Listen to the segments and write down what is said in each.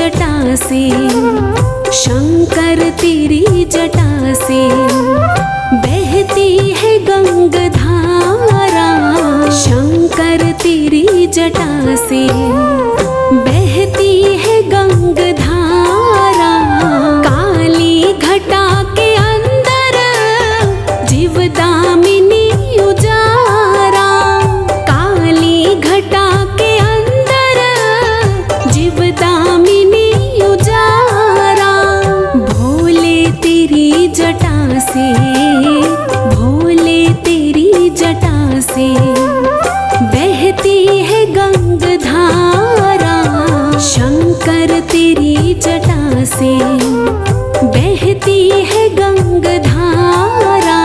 जटा से, शंकर तेरी जटा से बहती है गंगाधारा। शंकर तेरी जटा से बहती है गंगाधारा। काली घटा के अंदर जीवदामिनी उजारा। काली घटा के अंदर जीवदामिनी उजारा। भोले तेरी जटा से, भोले तेरी जटा से बहती है गंगाधारा। शंकर तेरी जटा से बहती है गंगाधारा।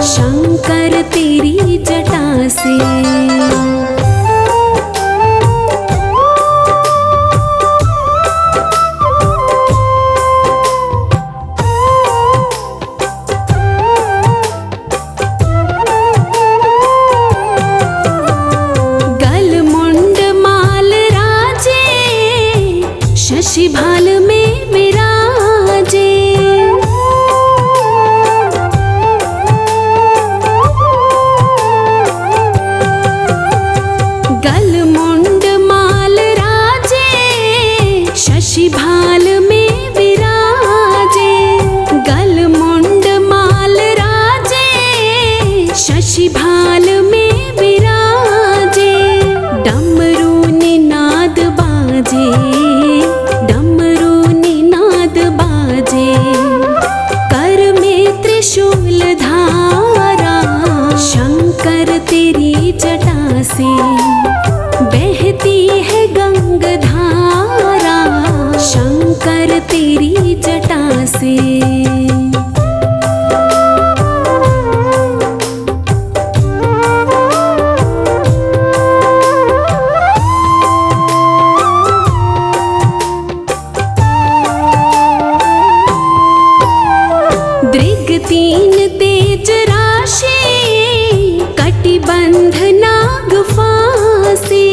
शंकर तेरी जटा से। शशि भाल में विराजे। गलमुंड माल राजे, शशि भाल में विराजे। गलमुंड माल राजे, शशि भाल में विराजे। डमरू निनाद बाजे, डमरू निनाद बाजे। कर में त्रिशूल धारा। शंकर तेरी जटा से बहती है गंगाधारा। शंकर तेरी जटा से। तीन तेज राशि, कटिबंध नाग फांसी।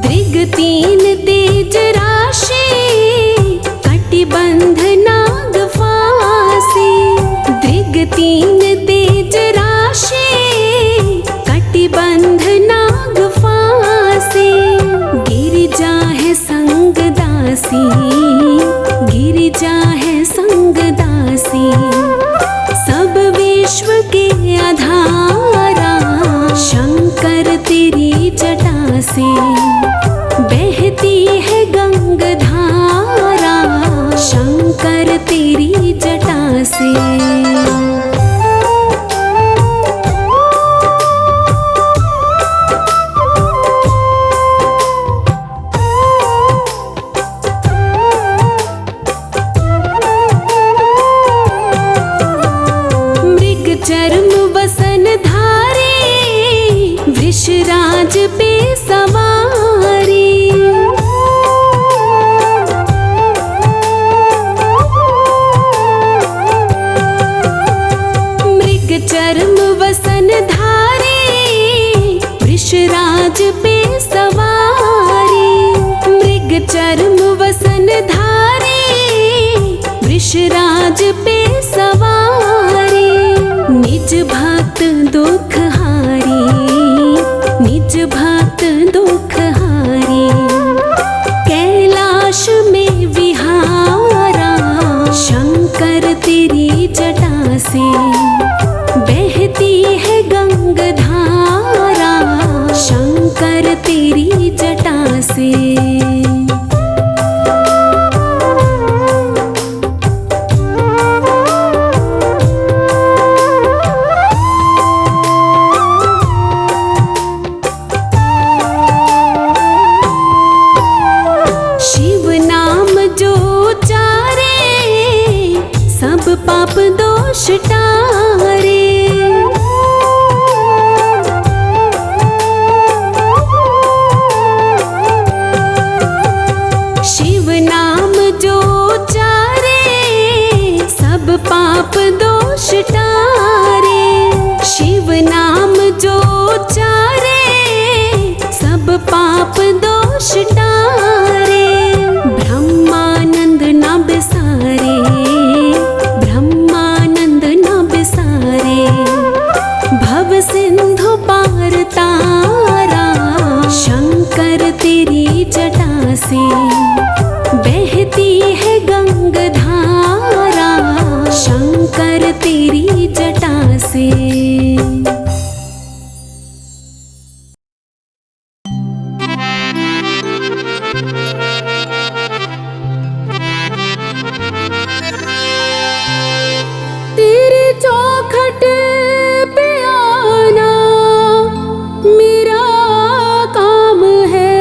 दृग तीन तेज राशि, कटिबंध नाग फांसी। दृग तीन तेज राशि, कटिबंध नाग फांसी। गिरिजा है संगदासी, गिरिजा है संगदासी। सब विश्व के आधारा। शंकर तेरी जटा से बहती है गंगाधारा। शंकर तेरी जटा से। चर्म वसन धारी, वृषराज पे सवारी। मृग चर्म वसन धारी, वृषराज पे सवारी। मृग चर्म वसन धारी, वृषराज पे सवारी। निज भक्त दुख हारी, निज भक्त दुख हारी। कैलाश में विहारा। शंकर तेरी जटा से बहती है गंगाधारा। शंकर तेरी जटा से। पाप दोष टारे। शिव नाम जो चारे, सब पाप दोष टारे। शिव नाम पाप दोष टारे, ब्रह्मानंद न बिसारे, ब्रह्मानंद न बिसारे। भव सिंधु पार तारा, शंकर तेरी जटा से बहती है गंगाधारा, शंकर तेरी जटा से। तेरे चौखट पे आना मेरा काम है,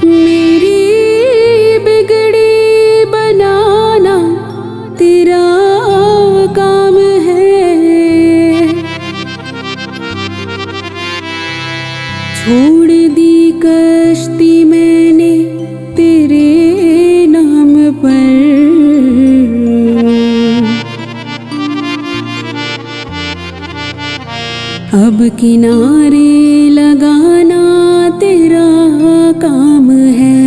मेरी बिगड़ी बनाना तेरा काम है। छोड़ दी कश्ती मैंने तेरे नाम पर, अब किनारे लगाना तेरा काम है।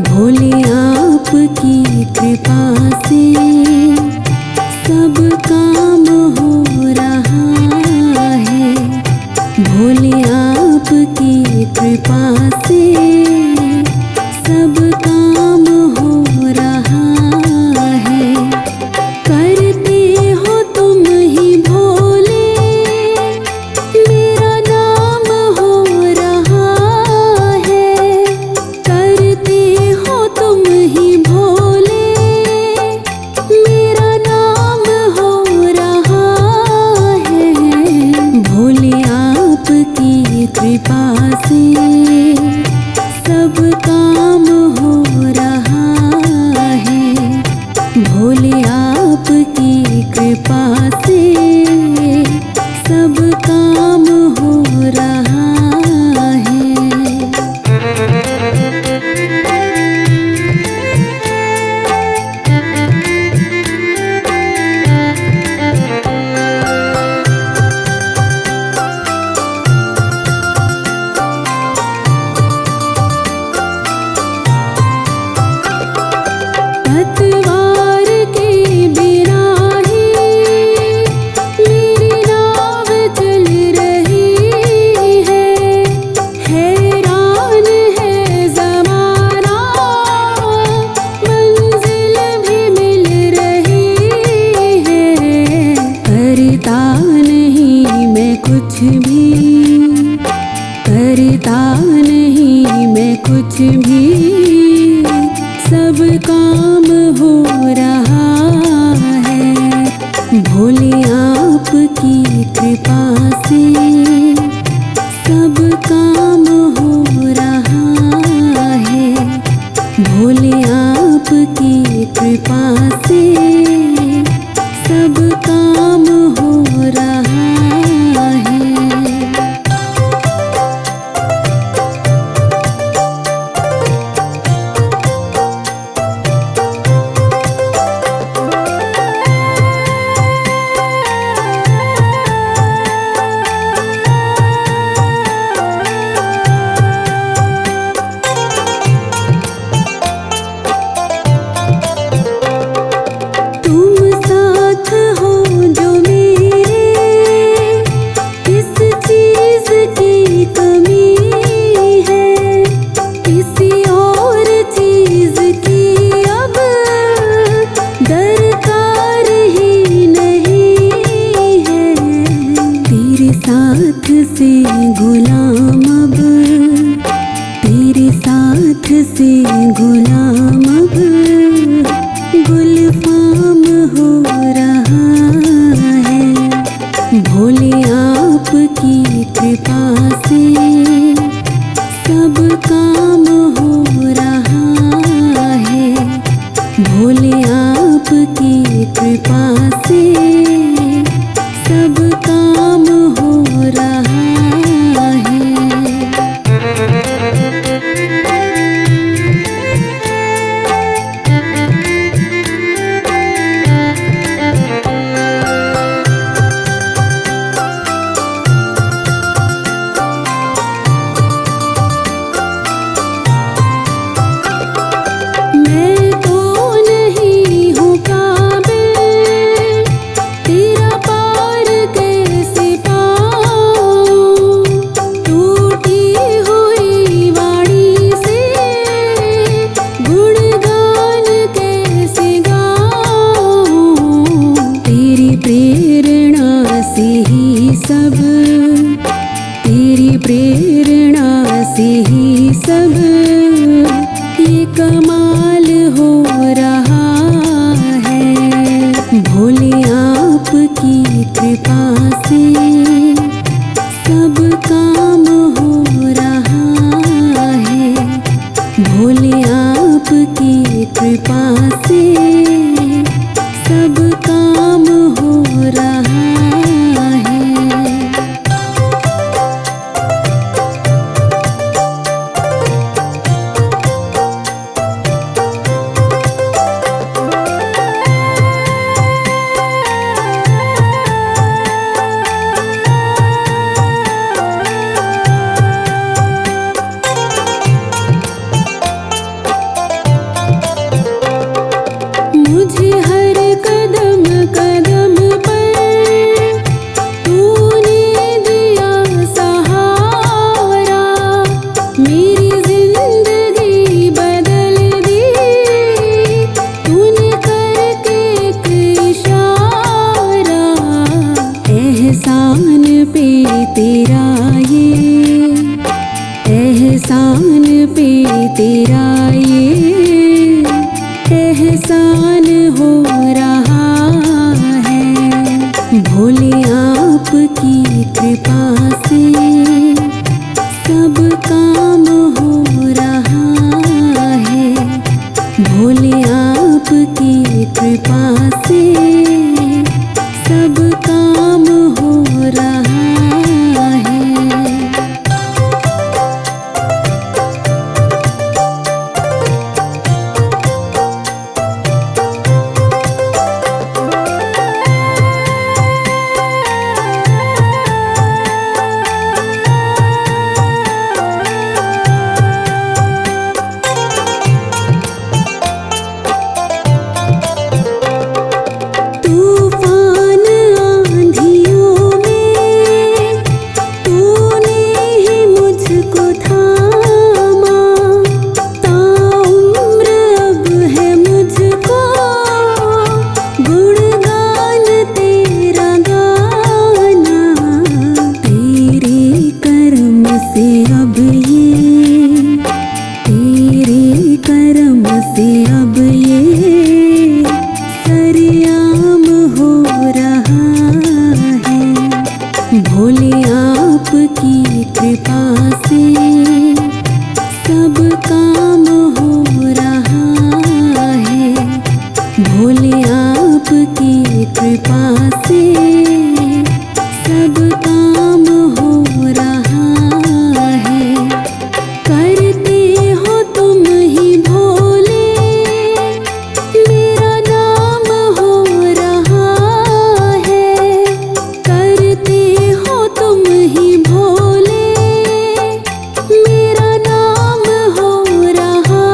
भोले आपकी कृपा से सब काम हो रहा है, भोले आपकी कृपा से सब काम हो रहा है। करते हो तुम ही भोले, मेरा नाम हो रहा है। करते हो तुम ही भोले, मेरा नाम हो रहा है। भोले आपकी कृपा से सब काम हो रहा है, भोले आपकी कृपा से सब काम हो रहा है। पतवार के बिना ही मेरी नाव चल रही है, हैरान है ज़माना, मंजिल भी मिल रही है। करता नहीं मैं कुछ भी, करता नहीं मैं कुछ भी, सब काम हो रहा है। भोले आपकी कृपा से सब काम हो रहा है, भोले आपकी कृपा से सब काम हो रहा है। सब काम हो रहा है भोले आपकी कृपा से, सब काम हो रहा है। मैं तो नहीं हूँ काबिल, तेरा पार कैसे पाऊँ, टूटी हुई वाणी से गुणगान कैसे गाऊँ। तेरी प्रेरणा से ही सब, तेरी प्रेरणा से ही सब ये कमाल हो रहा है भोले आपकी कृपा से, सब काम हो रहा है भोले आपकी कृपा से, सब काम हो रहा है। मुझे हर कदम कदम पर तूने दिया सहारा, मेरी जिंदगी बदल दी तूने करके एक इशारा। एहसान पे तेरा ये, एहसान पे तेरा ये एहसान हो रहा है भोले आपकी कृपा से, सब काम हो रहा है भोले आपकी कृपा से, सब काम हो रहा है। तूफान आंधियों में तूने ही मुझको थामा, ताउम्र अब है मुझको गुणगान तेरा गाना। तेरे कर्म से अब ये, तेरे कर्म से अब ये सरेआम हो रहा है भोले आपकी कृपा से, सब काम हो रहा है भोले आपकी कृपा से, सब काम हो रहा है। करते हो तुम ही भोले, मेरा नाम हो रहा है। करते हो तुम ही भोले, मेरा नाम हो रहा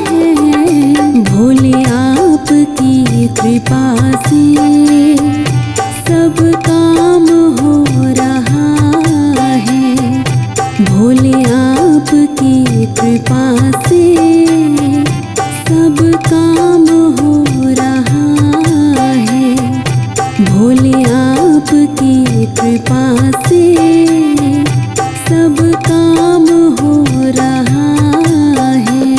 है भोले आपकी कृपा से, सब काम हो रहा है भोले आपकी कृपा से, सब काम हो रहा है भोले आपकी कृपा से, सब काम हो रहा है।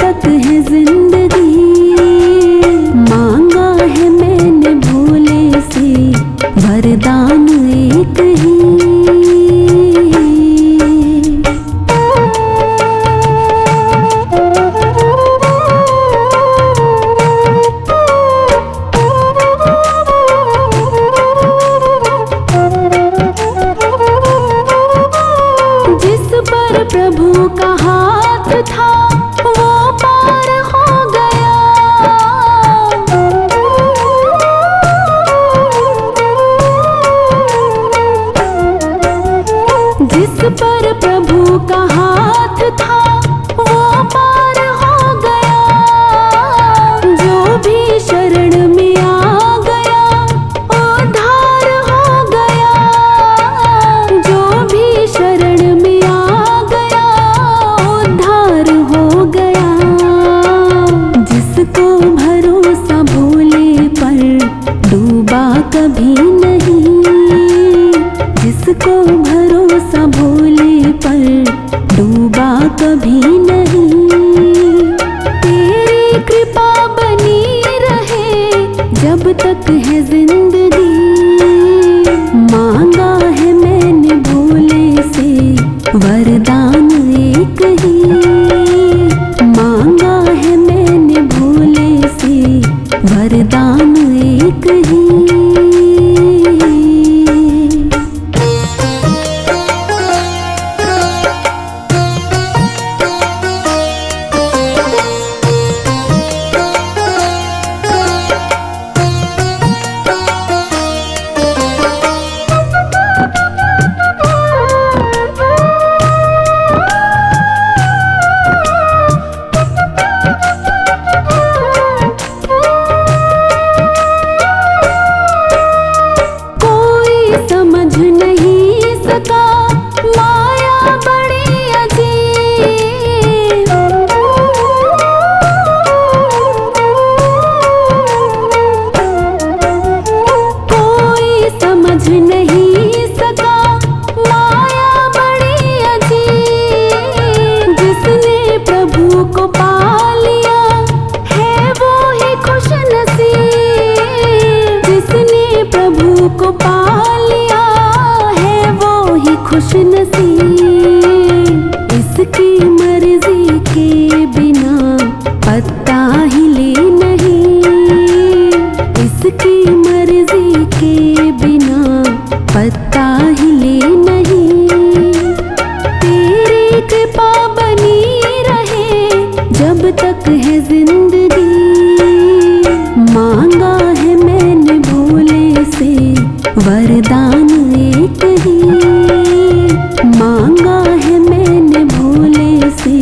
तक है जिंदगी। मांगा है मैंने भोले से वरदान एक ही। जिस पर प्रभु का हाथ था वो पार हो गया। जिस पर प्रभु का हाथ था वो पार हो गया। जो भी शरण में आ गया उद्धार हो गया। जो भी शरण में आ गया उद्धार हो गया। जिसको भरोसा भोले पर डूबा कभी नहीं। जिसको भरोसा भोले पर डूबा कभी नहीं। तेरी कृपा बनी रहे जब तक है जिंदगी। मांगा है मैंने भोले से वरदान एक ही। मांगा है मैंने भोले से वरदान एक ही। समझ नहीं सका माया बड़ी अजीब। कोई समझ नहीं सका माया बड़ी अजीब। जिसने प्रभु को पा लिया है वो ही खुश नसीब। जिसने प्रभु को पा खुश नसीब। इसकी मर्जी के बिना पत्ता हिले नहीं। इसकी मर्जी के बिना पत्ता हिले नहीं। तेरी कृपा बनी रहे जब तक है जिंदगी। मांगा है मैंने भोले से वरदान एक ही। मांगा है मैंने भोले से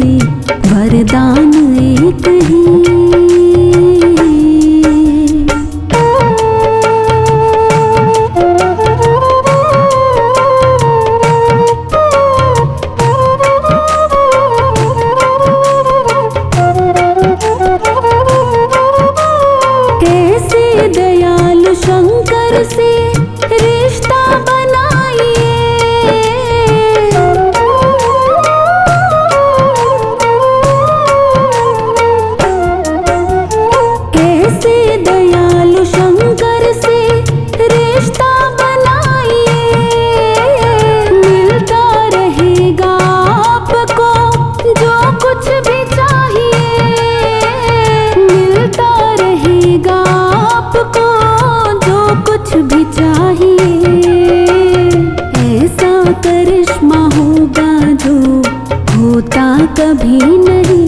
वरदान एक ही। कैसे दयालु शंकर से रिश्ता बनाइए। कैसे दयालु शंकर से रिश्ता बनाइए। मिलता रहेगा आपको जो कुछ भी चाहिए। मिलता रहेगा आपको जो कुछ भी चाहिए। ऐसा करिश्मा होगा जो होता कभी नहीं।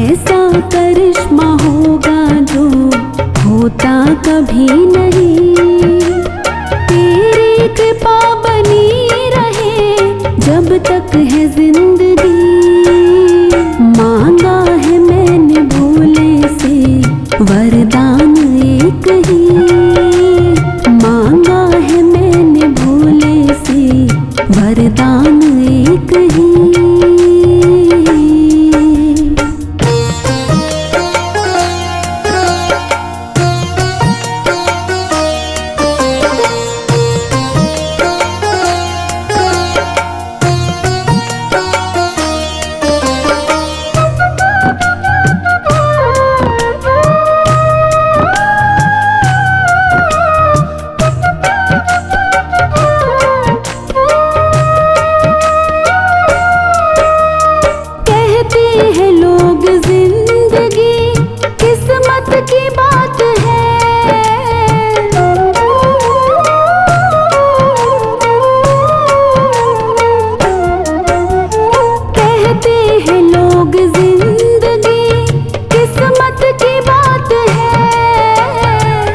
ऐसा करिश्मा होगा जो होता कभी नहीं। तेरी कृपा बनी रहे जब तक है जिंदगी। मांगा है मैंने भोले से वरदान एक ही। मांगा है मैंने भोले से वरदान एक ही। हैं लोग जिंदगी किस्मत की बात है। कहते हैं लोग जिंदगी किस्मत की बात है।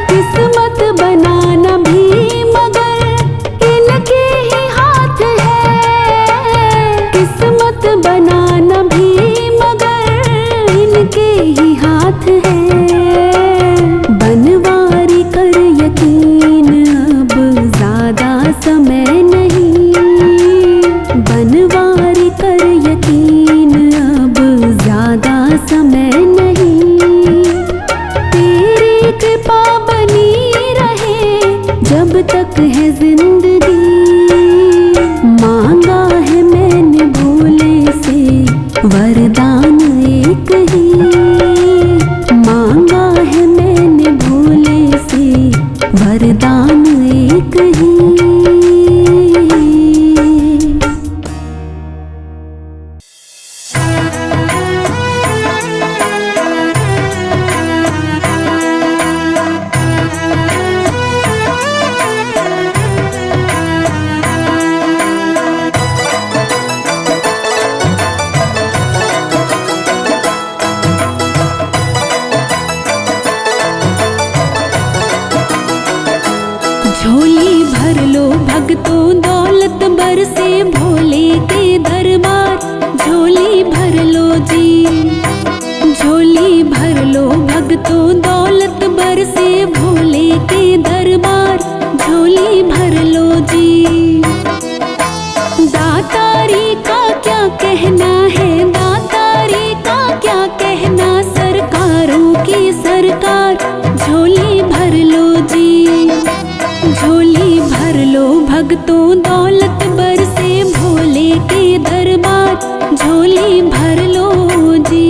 किस्मत बनाना भी मगर इनके ही हाथ है। किस्मत बनाना भी मगर इनके ही हाथ है। बनवारी कर यकीन अब ज्यादा समय नहीं। बनवारी कर यकीन अब ज्यादा समय नहीं। तेरी कृपा बनी रहे जब तक है जिंदगी। मांगा है मैंने भोले से वरदान एक ही। मांगा है मैंने भोले से वरदान एक ही। झोली भर लो भक्तों दौलत बरसे भोले के दरबार। झोली भर लो जी। झोली भर लो भक्तों दौलत बरसे भोले के दरबार। झोली भर लो जी। दातारी का क्या कहना है। दातारी का क्या कहना सरकारों की सरकार। झोली भर लो जी। झोली भर लो भक्तों दौलत बरसे भोले के दरबार। झोली भर लो जी।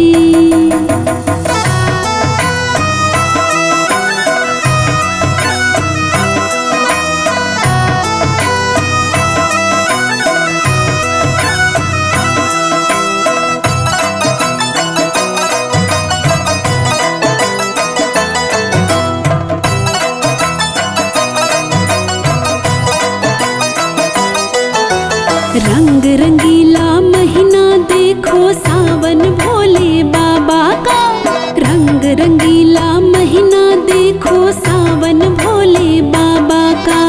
रंग रंगीला महीना देखो सावन भोले बाबा का। रंग रंगीला महीना देखो सावन भोले बाबा का।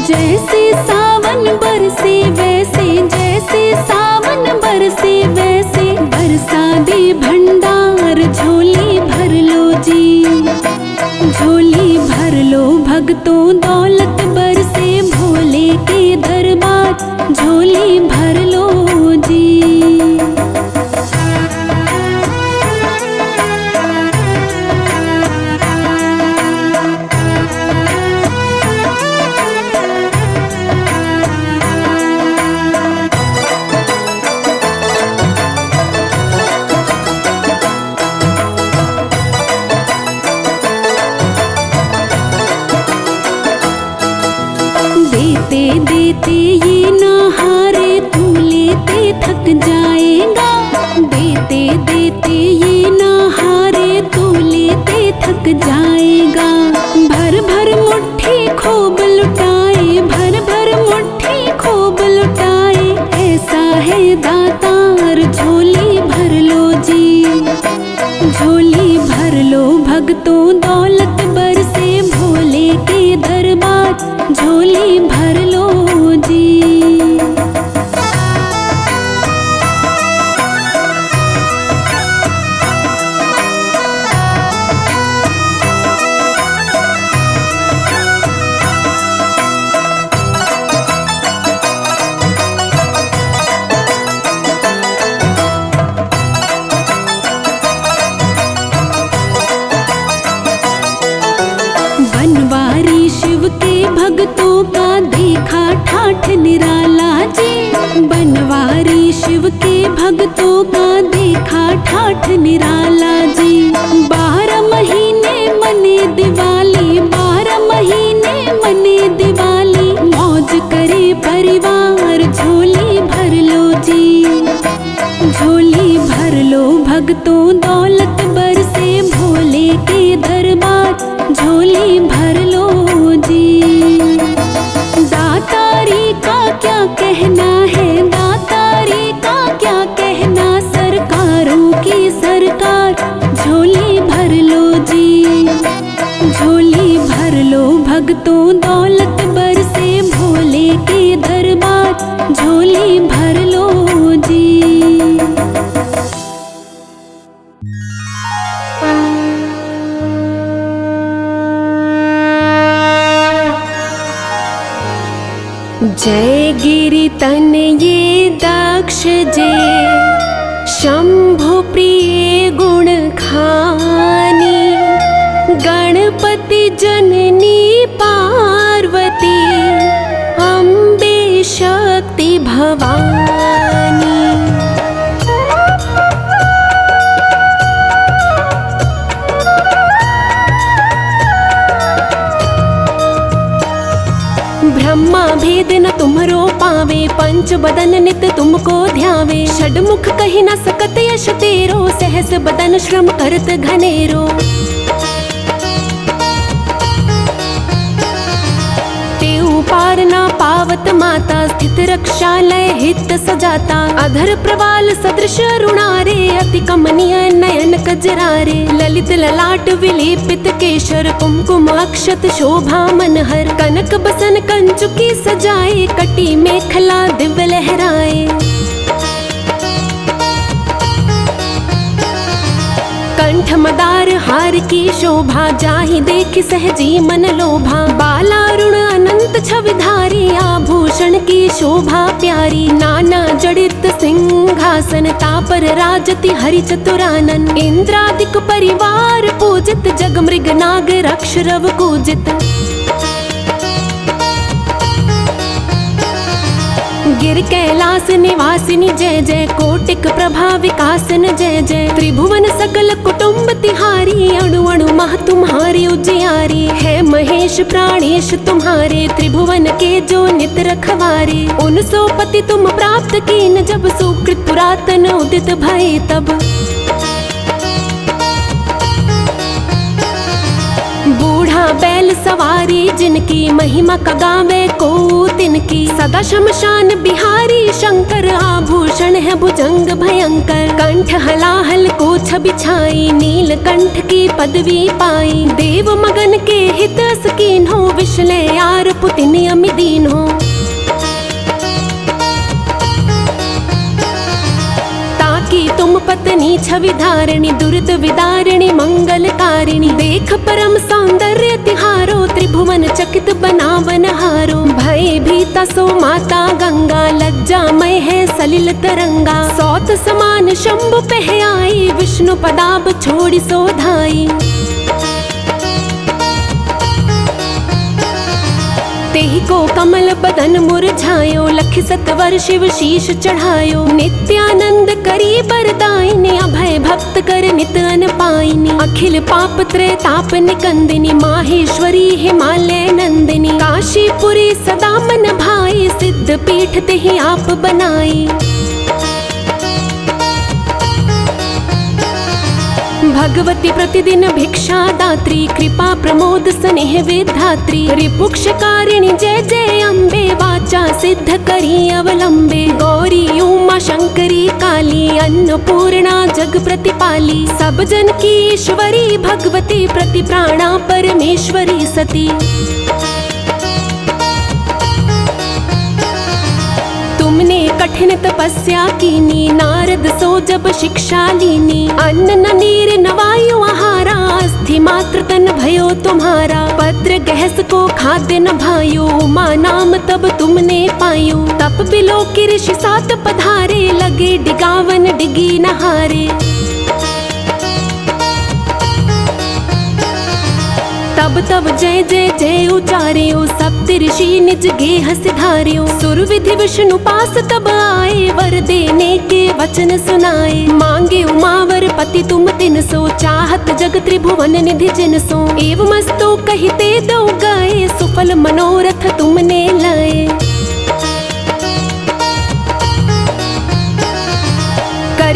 जैसे सावन बरसे वैसे जैसे सावन बरसे वैसे बरसा दे भंडार। झोली भर लो जी। झोली भर लो भक्तों दौलत बरसे भोले के दरबार। झोली भर लो जी। देते देते ये ना हारे तू लेते थक जाएगा। देते देते ये ना हारे तू लेते थक जाएगा। भर भर मुट्ठी खूब लुटाए। भर भर मुट्ठी खूब लुटाए। ऐसा है दातार। झोली भर लो जी। झोली भर लो भक्तों दौलत बरसे भोले के दरबार। झोली भर लो जी। बनवारी शिव के भक्तों का देखा ठाठ निराला जी। बनवारी शिव के भक्तों का देखा ठाठ निराला जी। 12 महीने मने दिवाली। 12 महीने मने दिवाली। मौज करे परिवार। झोली भर लो जी। झोली भर लो भक्तों दौलत बरसे भोले के दरबार, झोली भर लो जी। दातारी का क्या कहना है, दातारी का क्या कहना, सरकारों की सरकार, झोली भर लो जी। झोली भर लो भक्तों दौलत बरसे भोले के दरबार, झोली भर लो जी। जय गिरि तन ये दक्ष जे, शंभु प्रिय गुण खानी, गणपति जननी पार्वती, अम्बे शक्ति भवानी। ब्रह्मा भेद न तुम्हरो पावे, पंच बदन नित तुमको ध्यावे, षडमुख कही न सकत यश तेरो, सहस बदन श्रम करत घनेरो। पार ना पावत माता, स्थित रक्षालय हित सजाता, अधर प्रवाल सदृश अरुणारे, अति कमनीय नयन कजरारे, ललित ललाट विलेपित केशर, कुमकुम अक्षत शोभा मनहर, कनक बसन कंचुकी सजाए, कटी मेखला दिव्य लहराए। कंठ मदार हार की शोभा, जाहि देखि सहजी मन लोभा, बालारुण अनंत छविधारी, आभूषण की शोभा प्यारी, नाना जड़ित सिंहासन, तापर राजति हरि चतुरानन, इंद्रादिक परिवार पूजित, जग मृग नाग रक्ष रव कूजित। गिर कैलास निवासिनी जय जय, कोटिक प्रभा विकासन जय जय, त्रिभुवन सकल कुटुंब तिहारी, अणु अणु मह तुम्हारी उजियारी, है महेश प्राणेश तुम्हारे, त्रिभुवन के जो नित रखवारे, उन सो पति तुम प्राप्त कीन, जब सुकृत पुरातन उदित भय तब। बूढ़ा बैल सवारी जिनकी, महिमा का गावे को तिनकी, सदा शमशान बिहारी शंकर, आभूषण है भुजंग भयंकर, कंठ हलाहल को बिछाई, नील कंठ की पदवी पाई, देव मगन के हित सकीन हो, विश्ले यार पुतिन अमिदीन हो। की तुम पत्नी छवि धारिणी, दुरित विदारिणी मंगलकारिणी, देख परम सौंदर्य तिहारो, त्रिभुवन चकित बनावन हारो, भय भीता सो माता गंगा, लज्जामय है सलिल तरंगा, सौत समान शंभु पह आई, विष्णु पदाब छोड़ी सो धाई। तेहि को कमल बदन मुरझायो, लख सतवर शिव शीश चढ़ायो, नित्यानंद करी बरदायिनी, अभय भक्त कर नित अन पायिनी, अखिल पाप त्रय ताप निकंदिनी, माहेश्वरी हिमालय नंदिनी, काशीपुरी सदा मन भाई, सिद्ध पीठ तेहि आप बनाई। भगवती प्रतिदिन भिक्षा दात्री, कृपा प्रमोद स्नेह विधात्री, रिपुक्षकारिणी जय जय अम्बे, वाचा सिद्ध करी अवलंबे, गौरी उमा शंकरी काली, अन्नपूर्णा जग प्रतिपाली, सब जन की ईश्वरी भगवती, प्रति प्राणा परमेश्वरी सती। तुमने कठिन तपस्या कीनी, नारद सो जब शिक्षा लीनी, अन्न न नीर न वायु आहारा, अस्थि मात्र तन भयो तुम्हारा, पत्र गहस को खाद्य न भायो, उमा नाम तब तुमने पायो, तप बिलो की ऋषि सात पधारे, लगे डिगावन डिगी नहारे। तब तब जय जय जय उचार्यो, सप्त ऋषि निज गेह सिधार्यो, सुर विधि विष्णु पास तब आए, वर देने के वचन सुनाए, मांगे उमावर पति तुम तिन सो, चाहत जग त्रिभुवन निधि जिन सो, एवं मस्तो कहते दो गए, सुफल मनोरथ तुमने लाए।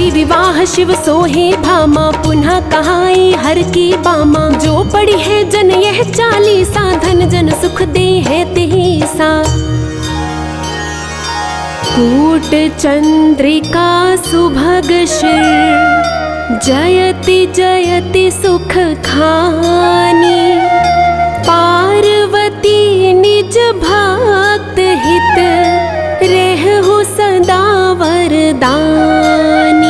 करी विवाह शिव सोहे भामा, पुनः कहाई हर की बामा। जो पड़ी है जन यह चालीसा, धन जन सुख दे है तेहि सा। कूट चंद्रिका सुभग शिर, जयति जयति सुख खानी। पार्वती निज भक्त हित, रहु सदा वरदानी।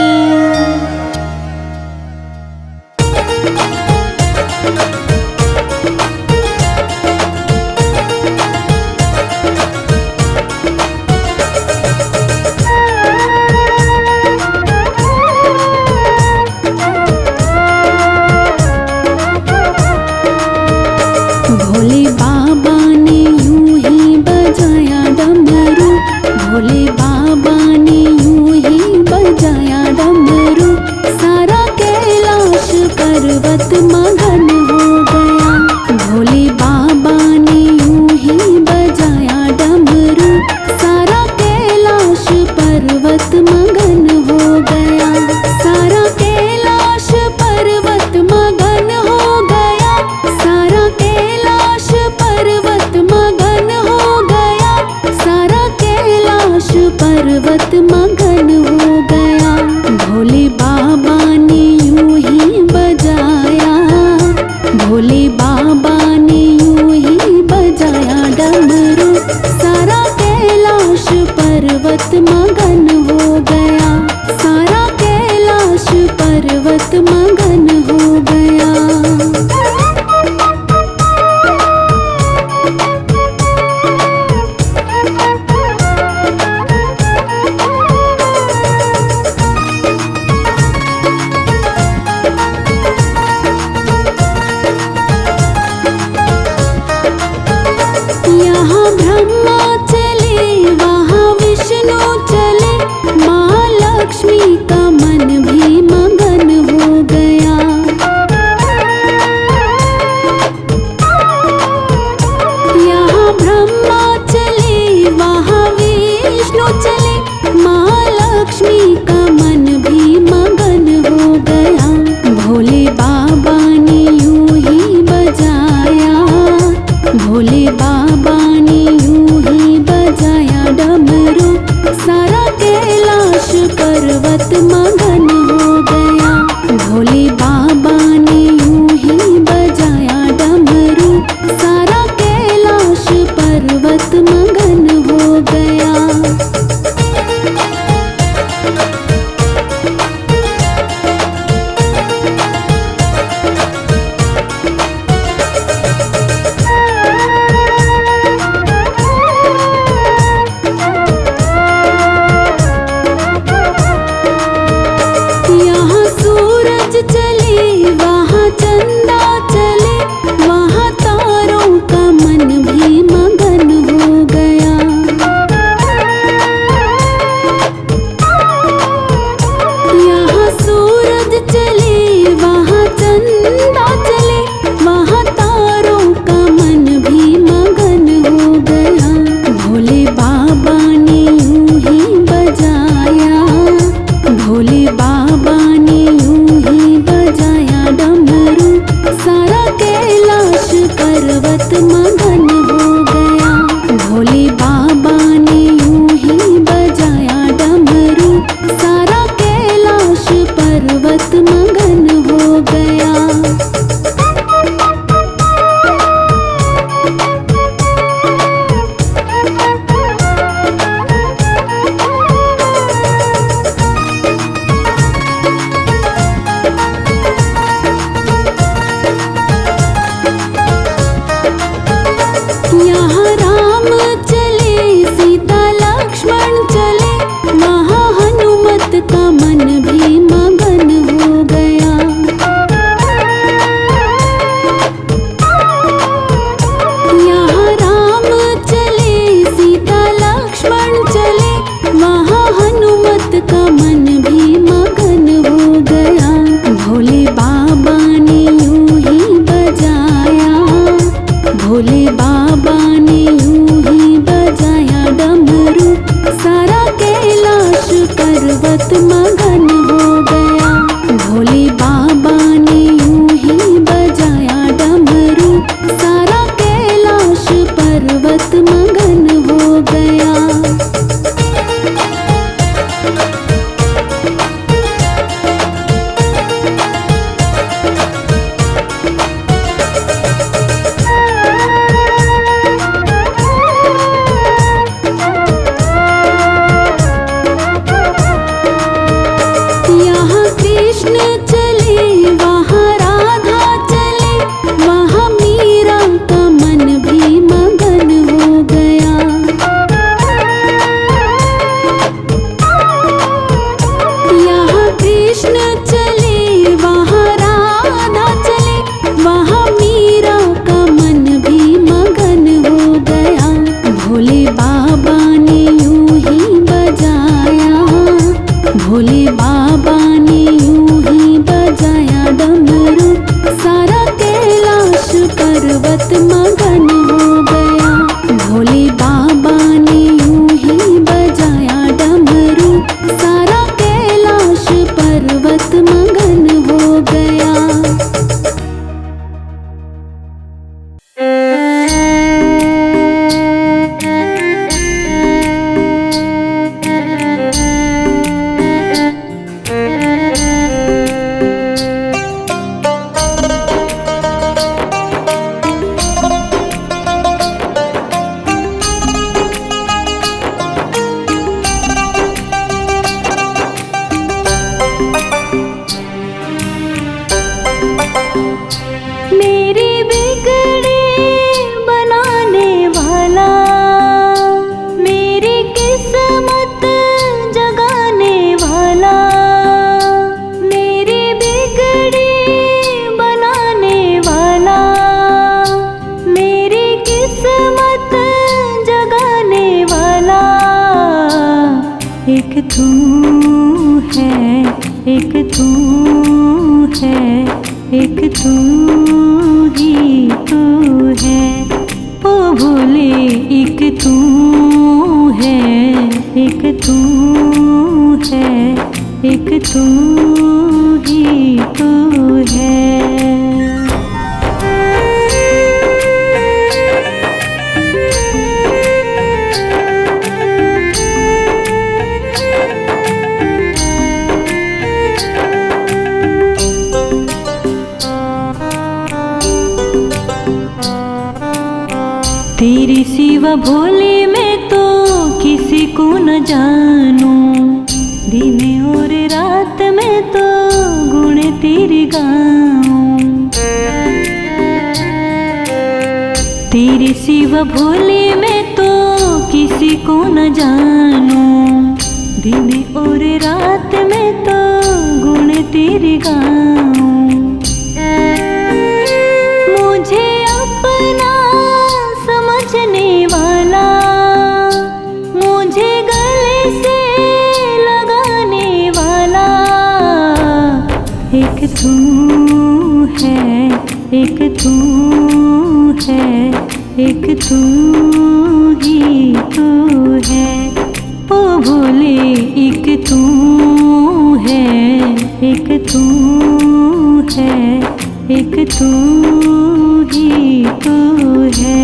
भोले बाबा ने यूं ही बजाया डमरू, भोले बाबा ने यूं ही बजाया डमरू। सारा कैलाश पर्वत मगन हो गया, भोले बाबा ने यूं ही बजाया डमरू। सारा कैलाश पर्वत मगन हो गया, सारा कैलाश पर्वत मगन हो गया। सारा कैलाश पर्वत मगन हो गया, सारा कैलाश पर्वत मगन हो गया। भोले बाबा ने यूं ही बजाया, भोले बाबा ने यूं ही बजाया डमरू। सारा कैलाश पर्वत मगन हो गया, सारा कैलाश पर्वत मगन हो गया। यहाँ ब्रह्मा चले वहाँ विष्णु चले, माँ लक्ष्मी का मन भी मगन हो गया। यहाँ ब्रह्मा चले वहाँ विष्णु चले, माँ लक्ष्मी का मन भी मगन हो गया। भोले बाबा ने यूं ही बजाया, भोले बाबा ने यूं ही बजाया डमरू। सारा कैलाश पर्वत मगन हो गया, भोले बाबा ने यूं ही बजाया डमरू। सारा कैलाश पर्वत मगन हो गया। यहाँ सूरज चले वहाँ चंदा चले, वहाँ तारों का मन भी मगन हो गया। यहाँ सूरज चले वहाँ चंदा चले, वहाँ तारों का मन भी मगन हो गया। भोले बाबा ने यूं ही बजाया, भोले बाबा ने यूं ही बजाया डमरू। सारा कैलाश पर्वत मगन हो गया, भोले बाबा ने यूं ही बजाया डमरू। सारा कैलाश पर्वत मगन हो गया। यहाँ राम चले सीता लक्ष्मण चले, वहाँ हनुमत का मन भी मगन हो गया। यहाँ राम चले सीता लक्ष्मण चले, वहाँ हनुमत का मन भी मगन हो गया। भोले बाबा ने यूं ही बजाया, भोले बाबा ने यूं ही बजाया डमरू। सारा कैलाश पर्वत मगन हो बाबा ने यूं ही बजाया डमरू, सारा कैलाश पर्वत मगन हो गया। भोले बाबा ने यूं ही बजाया डमरू, सारा कैलाश पर्वत मगन हो गया। एक तू है, एक तू है, एक तू ही तू है। ओ भोले एक तू है, एक तू है, एक तू ही तू है। तेरी सिवा भोले मैं तो किसी को न जानूं, दिन और रात में तो गुण तेरे गाऊं। तेरी सिवा भोले मैं तो किसी को न जानूं, दिन और रात में तो गुण तेरे गाऊं। मुझे अपना समझने वाला, मुझे गले से लगाने वाला, एक तू है, एक तू है, एक तू ही तू है। ओ भोले एक तू है, एक तू है, एक तू ही तू है।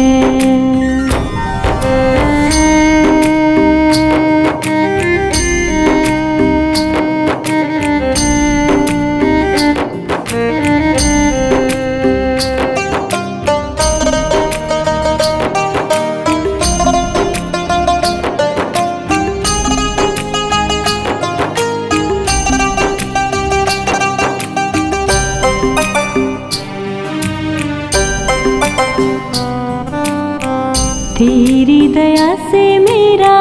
तेरी दया से मेरा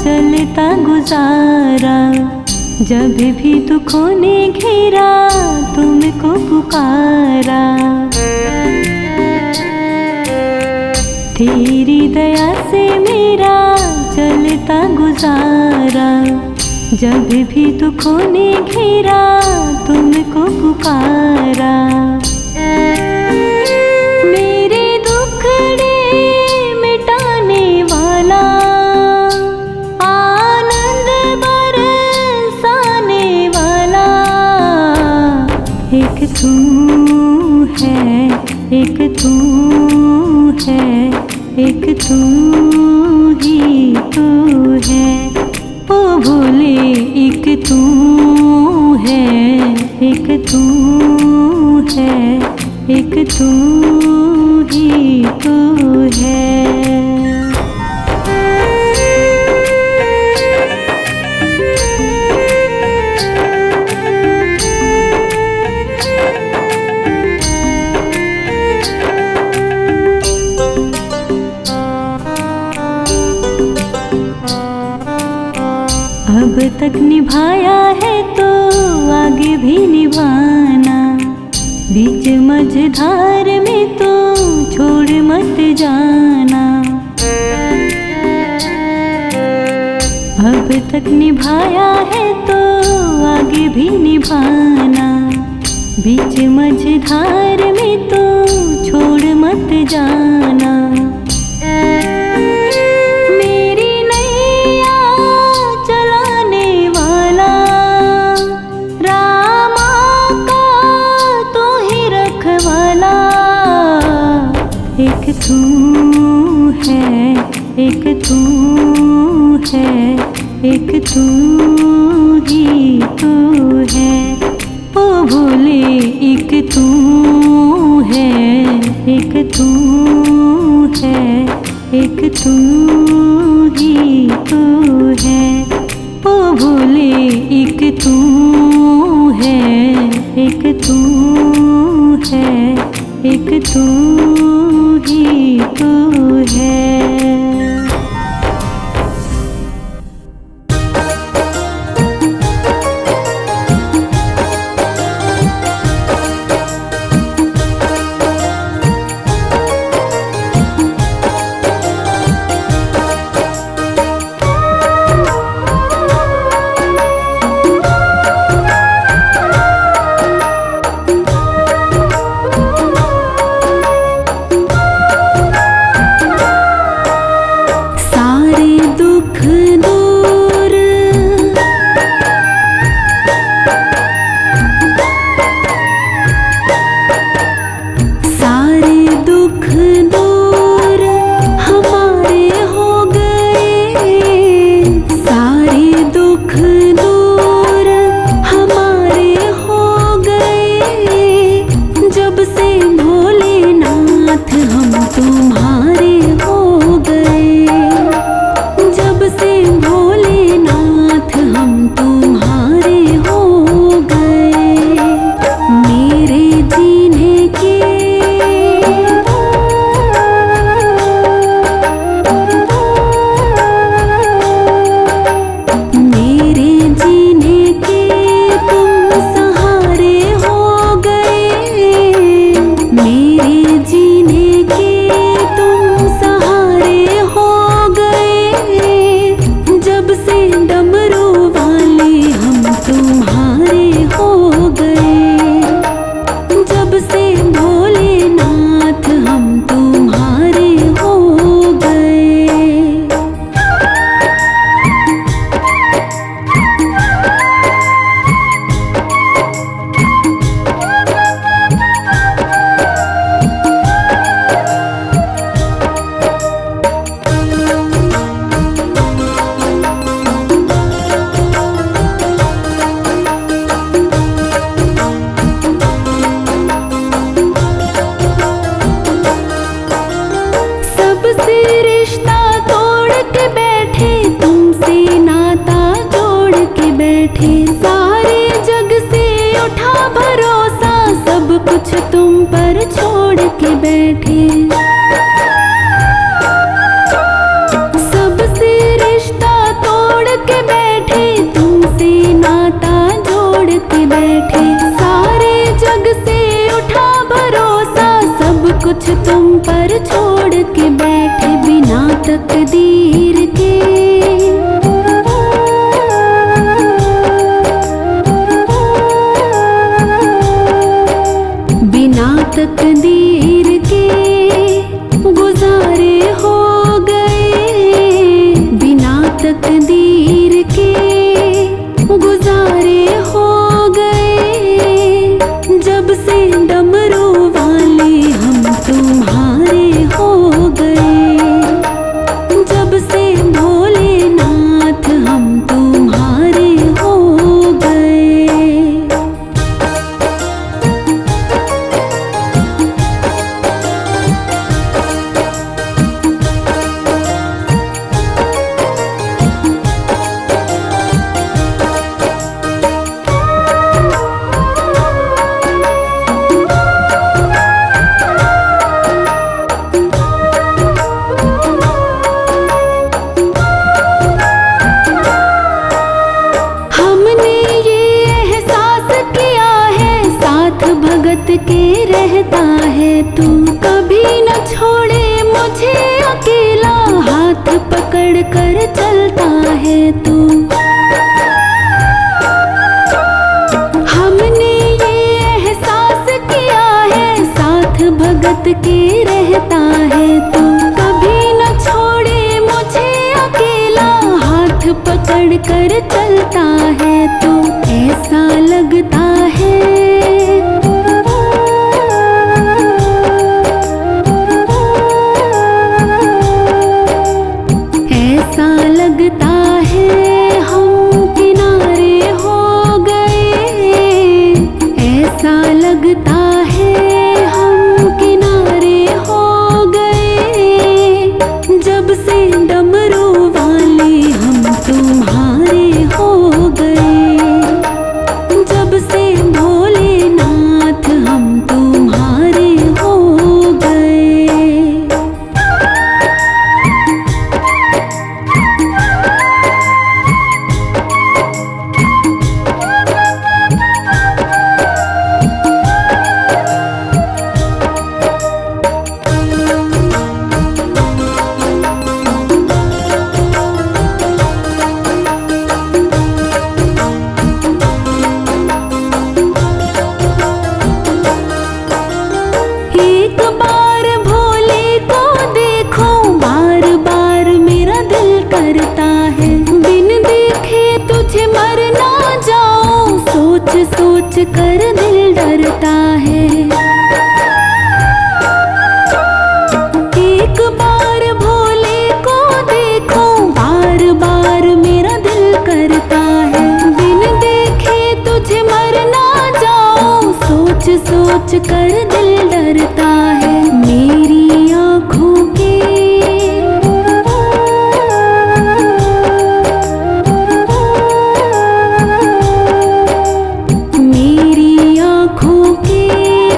चलता गुजारा, जब भी दुखों ने घेरा तुमको पुकारा। तेरी दया से मेरा चलता गुजारा, जब भी दुखों ने घेरा तुमको पुकारा। एक तू है, एक तू है, एक तू ही तू है। ओ भोले एक तू है, एक तू है, एक तू ही तू है। अब तक निभाया है तो आगे भी निभाना, बीच मझधार में तो छोड़ मत जाना। अब अब तक निभाया है तो आगे भी निभाना, बीच मझधार में तो छोड़ मत जाना। मेरी नैया चलाने वाला रामा का तू ही रखवाला। एक तू है, एक तू है, एक तू ही तू है। ओ भोले एक तू है, एक तू है, एक तू ही तू है। ओ भोले एक तू है, एक तू है, एक तू ही तू है। सारे जग से उठा भरोसा, सब कुछ तुम पर छोड़ के बैठे। सबसे रिश्ता तोड़ के बैठे, तुमसे नाता जोड़ के बैठे। सारे जग से उठा भरोसा, सब कुछ तुम पर छोड़ के बैठे। बिना तकदीर के तकदीर के गुजारे हो गए, बिना तकदीर के गुजारे हो गए। जब से डमरू वाले हम तुम्हारे हो गए, जब से भोलेनाथ हम तुम्हारे हो गए। भगत के रहता है तू, कभी न छोड़े मुझे अकेला, हाथ पकड़ कर चलता है तू। स्वागत के रहता है तू। कभी न छोड़े मुझे अकेला, हाथ पकड़ कर चलता है तू। ऐसा लगता है ऐसा लगता है हम किनारे हो गए। ऐसा लगता है हम किनारे हो गए। जब से डमरू वाले हम तुम्हारे हो गए। जब से भोलेनाथ हम तुम्हारे हो गए। एक बार भोले को देखो, बार बार मेरा दिल करता है। बिन देखे तुझे मर ना जाऊं, सोच सोच कर दिल डरता है। एक बार भोले को देखो, बार बार मेरा दिल करता है। बिन देखे तुझे मर ना जाऊं, सोच सोच कर दिल डरता है। मेरी आँखों के मेरी आँखों के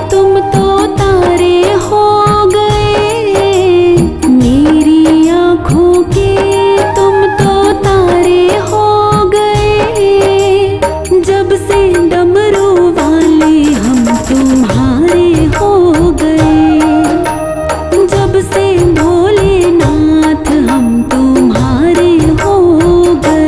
तुम तो तारे हो गए। मेरी आँखों के तुम तो तारे हो गए। जब से डमरू वाले हम तुम्हारे हो गए। जब से भोलेनाथ हम तुम्हारे हो गए।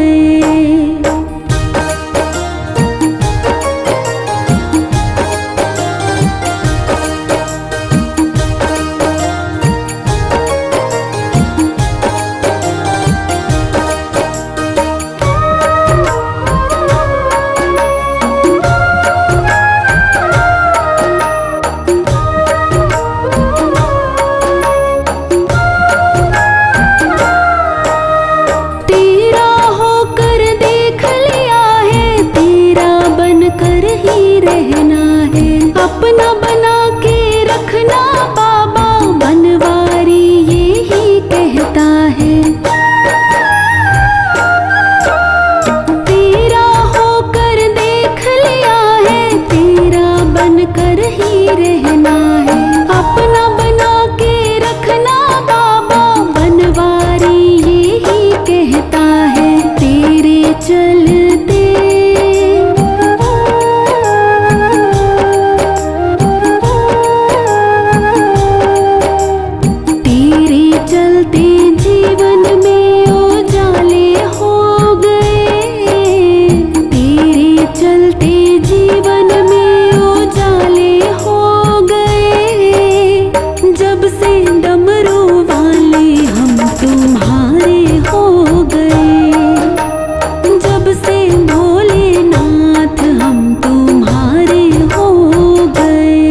तेरा होकर देख लिया है, तेरा बनकर ही रहना है। अपना बना के रखना बाबा, बनवारी ये ही कहता है। तेरा होकर देख लिया है, तेरा बनकर ही रहना है। अपना बना के रखना बाबा, बनवारी ये ही कहता है। तेरे चलते तेरे चलते जीवन में उजाले हो गए। तेरे चलते जीवन में उजाले हो गए। जब से डमरू वाले हम तुम्हारे हो गए। जब से भोलेनाथ हम तुम्हारे हो गए।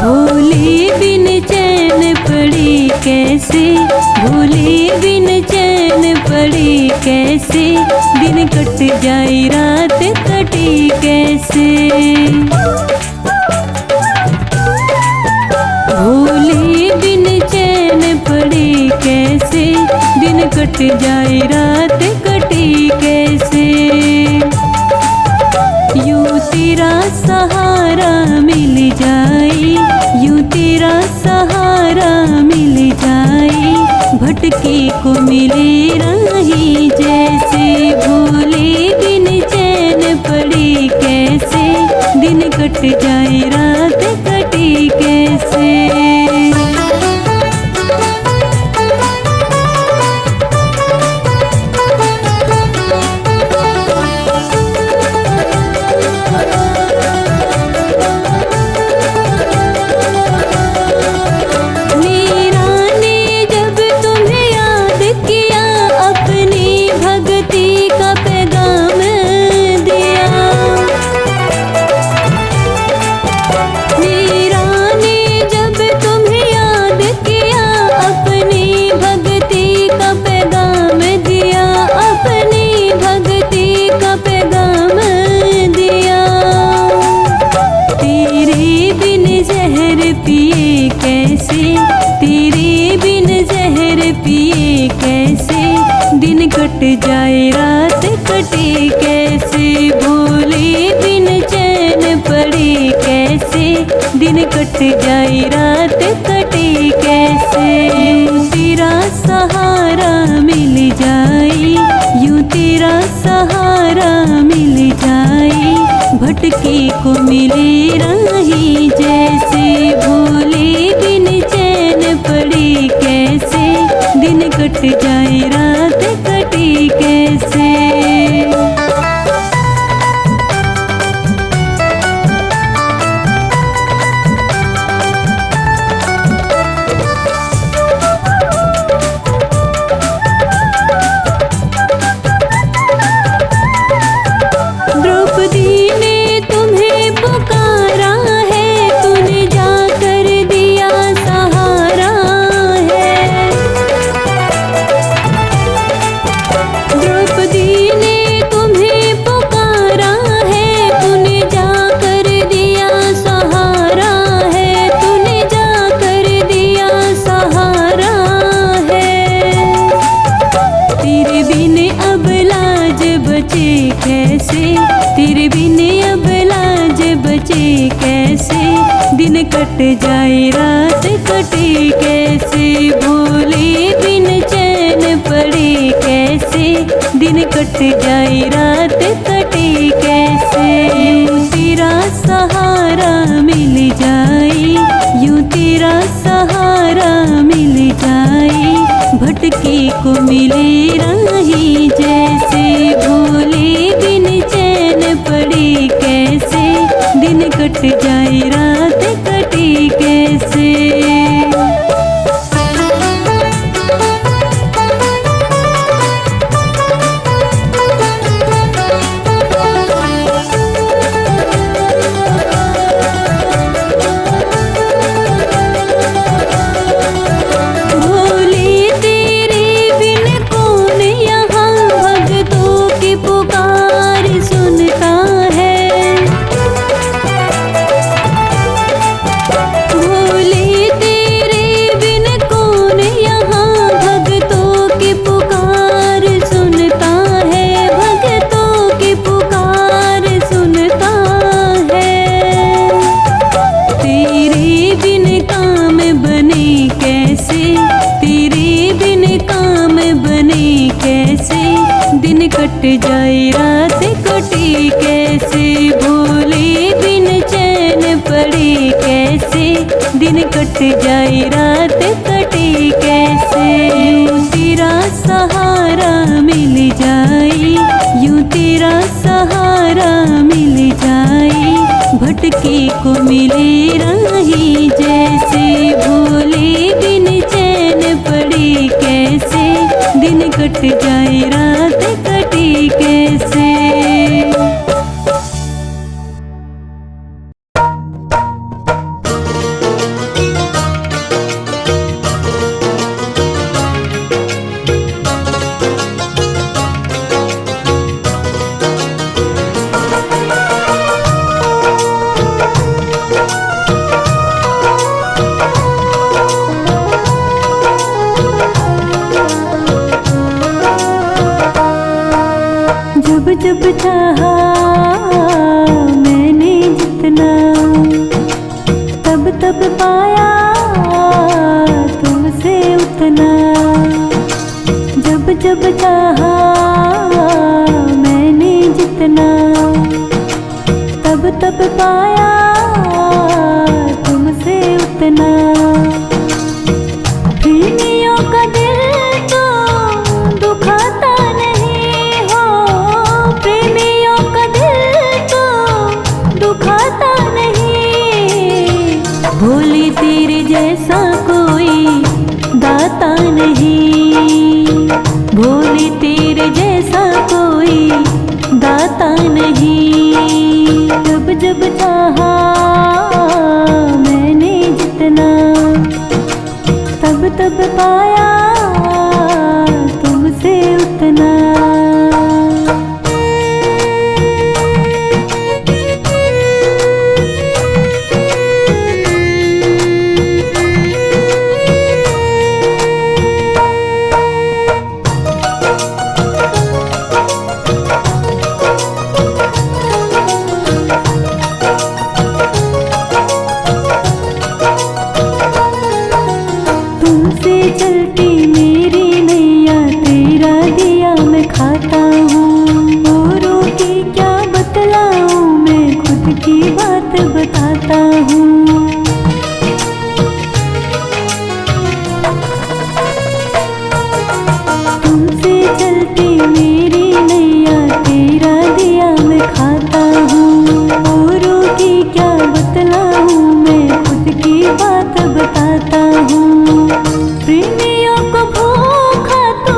भोले बिन चैन पड़ी कैसे, भोले बिन चैन पड़ी कैसे। दिन कट जाए रात कटी कैसे। भोले बिन चैन पड़ी कैसे। दिन कट जाए रात कटी कैसे। यूं तेरा सहारा मिल जाए, यूं तेरा सहारा मिल जाए। भटके को मिले राही जैसे। भोले बिन चैन पड़ी कैसे। दिन कट कट जाए रात कटे कैसे। कट जाए रात कटे कैसे, भोले बिन चैन पड़े कैसे, दिन कट जाए रात कटे कैसे। यूं तेरा सहारा मिल जाए, यूं तेरा सहारा मिल जाए, भटके को मिले राही जैसे, भोले बिन चैन पड़े कैसे, दिन कट जाए रात कटे कैसे। द्रौपदी ने तुम्हें पुकारा है, तूने जाकर दिया सहारा है। द्रौपदी ने तुम्हें पुकारा है, तूने जाकर दिया सहारा है, तूने जाकर दिया सहारा है। तेरे बिन अब लाज बचे कैसे, तेरे बिन अब लाज बचे कैसे, दिन कट जाए रात कटे कैसे, भोले बिन चैन पड़े कैसे, दिन कट जाए रात कटे कैसे। यूं तेरा सहारा मिल जाए, यूं तेरा सहारा मिल जाए, भटके को मिले राही जैसे, भोले बिन चैन पड़े कैसे, दिन कट जाए रात कटे कैसे। कट जाए रात कटे कैसे, भोले बिन चैन पड़े कैसे, दिन कट जाए रात कटे कैसे। यूं तेरा सहारा मिल जाए, यूं तेरा सहारा मिल जाए, भटके को मिले राही जैसे, भोले बिन चैन पड़े कैसे, दिन कट जाए रात कटे कैसे। जब चाहा मैंने जितना, तब तब पाया तुमसे उतना। जब जब चाहा मैंने जितना, तब तब पाया जैसा कोई दाता नहीं, भोले तेरे जैसा कोई दाता नहीं। जब जब चाहा मैंने जितना, तब तब पाया तुमसे उतना। तुमसे चलती मेरी नैया, तेरा दिया मैं खाता हूँ। औरों की क्या बतलाऊँ, मैं खुद की बात बताता हूँ। तुमसे चलती मेरी नैया, तेरा दिया मैं खाता हूँ। औरों की क्या बतलाऊँ, मैं खुद की बात बताता हूँ। प्रेमियों को भूखा तो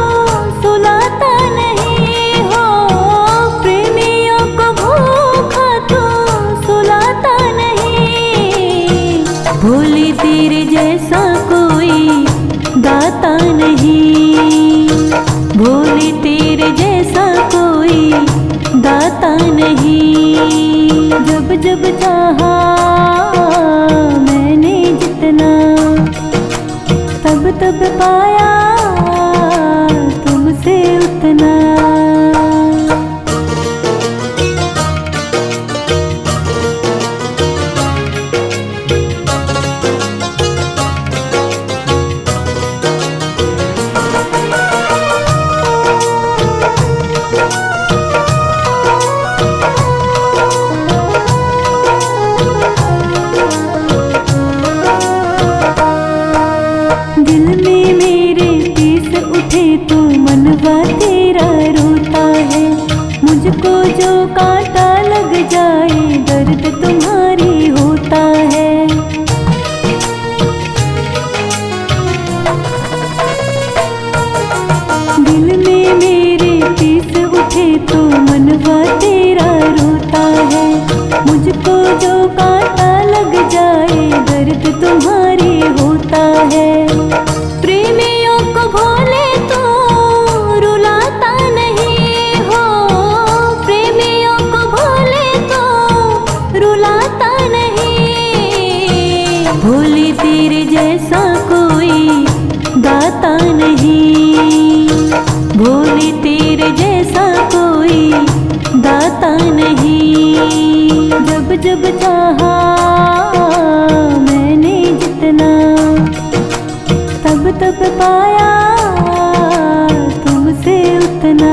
सुलाता नहीं हो, प्रेमियों को भूखा तो सुलाता नहीं। भोले तेरे जैसा कोई दाता नहीं, भोले तेरे जैसा कोई दाता नहीं। जब जब चाहा मैंने जितना, तब तब पाया तुमसे उतना। दिल में मेरे तीस उठे तो मनवा तेरा रोता है। मुझको जो कांटा लग जाए दर्द तुम्हारी होता है। दिल में मेरे तीस उठे तो मनवा तेरा रोता है। मुझको जो कांटा लग जाए दर्द तुम्हारी होता है। प्रेमियों को भोले तो रुलाता नहीं हो, प्रेमियों को भोले तो रुलाता नहीं। भोले तेरे जैसा कोई दाता नहीं, भोले तेरे जैसा कोई दाता नहीं। जब जब चाहा मैंने जितना, तब तब पाया तुमसे उतना।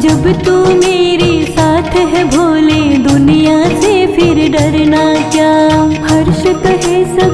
जब तू मेरे साथ है भोले, दुनिया से फिर डरना क्या। हर्ष कहे सब